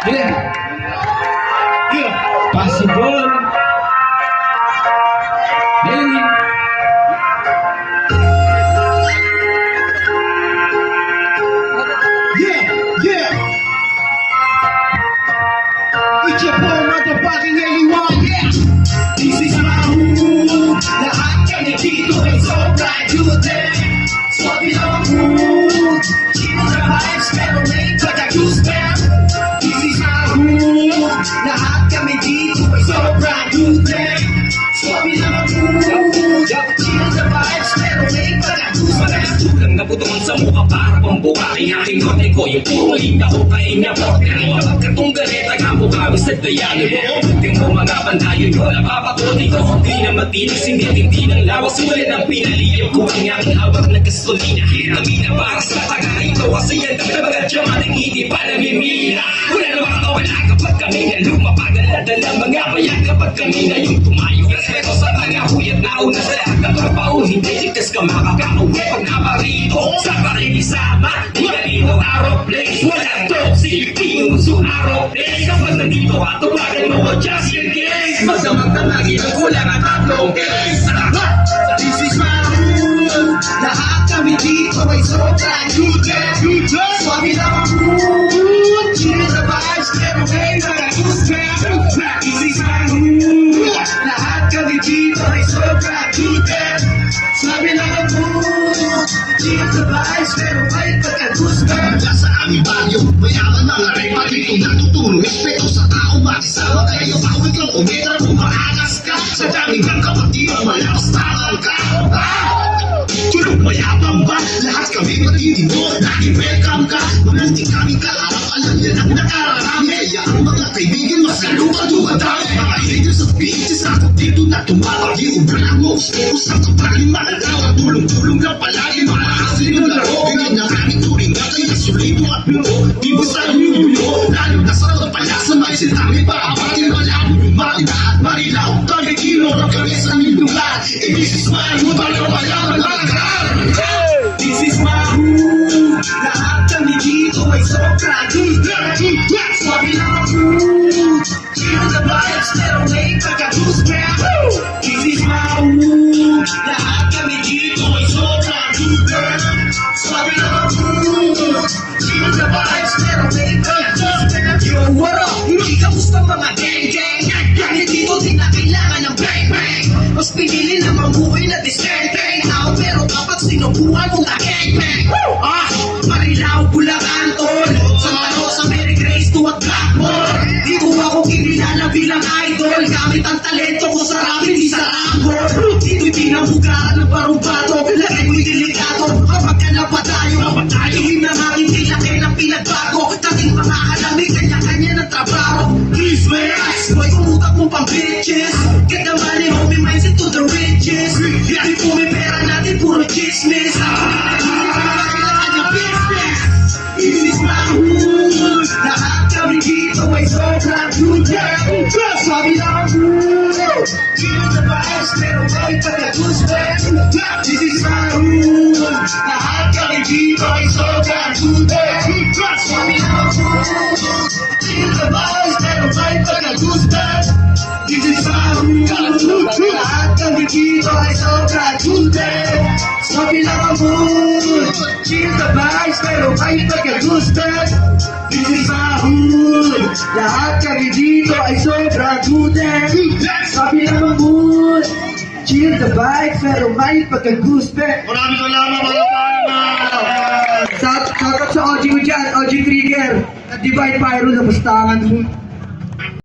Yeah. Yeah. Possible. Maybe. Yeah. It's your boy, motherfucking anyone, yeah. This is my mood. Lahat kami dito ay sobrang good. Sabi lang ang mood. Sino na vibes, pero may pagka-goosebump. This is my mood. Lahat kami dito ay sobrang good. Sabi lang ang mood. Sino na vibes, pero may pagka-goosebump. Tulang na butong sa mukha para pambuka. Kaya kinote ko yung puro linda ko kain niya po. Katong ganita nga po kami sa dayano mo. Buting mo mga bandayo yun. Napapakuti ko. Di na matinis, hindi ng lawas. Sulit ang pinaliyam ko. Ang aking hawak na gasolina. Namina para sa taga ito. Kasi yan kami na mga diyamaneng hindi pa namimina. Wala na makakawala kapag kami na lumapagal na dala mga bayan kapag kami na yung tumayo. Pero sa taga huyat na una sa lahat na trabaho. Hindi ligtas ka makakauwi pag naparito. Sa parinisama, di ka dito aeroplanes. Walang toxic, di uso aeroplanes. Kapag nandito at tuwagan mo, just your case. Masamang tanagin ang kulang at tatlong case. This is my mood. Lahat kami dito ay sobrang good. Sabi lang ang mood. Chill the vibes, pero may pagka-goosebump. This is my mood. Lahat kami dito ay sobrang good. Sabi lang ang mood. Chill the vibes, pero may pagka-goosebump. Mula sa aming banyo, mayaman mga rin pagiging natutulong. Respeto sa tao, makisama kayo. Bawit lang umitra kung maagas ka. Sa daming kang kapatid, malakas tarang ka. Tulog mayabang ba? Lahat kami matitino, laging welcome ka. Mabuti kami kaharap, alam yan ang nakararami. Kaya ang mga kaibigan, mas lalo ka dumadami. Mga haters of bitches, ako dito na tumawag. Yung brangos, focus ang kapaling malalawa. Tulong-tulong lang palagi, makakasin yung laro. Ganyan ang aming turing na kaya sulido at buo. Di ba sa yuyo, lalo na sa kapalasa. May sintami para bagay malabo yung makina at marilaw. Kagigino ng kami sa minulan. This is my mood, ano mayaman malakar. This is my mood. Lahat kami dito ay sobrang good. Sabi lang ang mood. Chill the vibes, pero may pagka-goosebump. This is my mood. Lahat kami dito ay sobrang good. Sabi lang ang mood. Chill the vibes, pero may pagka-goosebump. Yo, what up? Hindi kamusta mga gang-gang? Kahit dito di na kailangan ng bang-bang. Mas pinili na mabuhay na discerned pero kapag sinubuhan mong na-gangbang Marilao, Bulacan, Tol Santa Rosa, Mary Grace, Tuwag, Blackmore Di ko ako kinilala bilang idol Gamit ang talento ko sa rap, hindi sa rambol Dito'y pinambugaan ng parubato Lagi ko'y delikado kapag ka napatayo Tingin na nga hindi laki ng pinagbago Dating mga halami, kanya-kanya ng trabaho Please, my eyes Boy, kumutak mo pang bitches Get the money, homie, mindset to the riches Di po may pera natin, puro chismis This is my mood Lahat kami dito ay sobrang good Sabi lang ang mood Chill the vibes, pero may pagka-goosebump This is my mood Lahat kami dito ay sobrang good Sabi lang ang mood Chill the vibes, pero may pagka-goosebump This is my mood Lahat kami dito ay sobrang good Sabi lang ang mood Chill the vibes, pero may pagka-goosebump This is my mood Lahat kami dito ay sobrang good Sabi lang ang mood Chill the vibes, pero may pagka-goosebump Maraming salamat mga paano. Shoutout sa OG mo dyan, OG Trigger At Divine Pyro na pastangan mo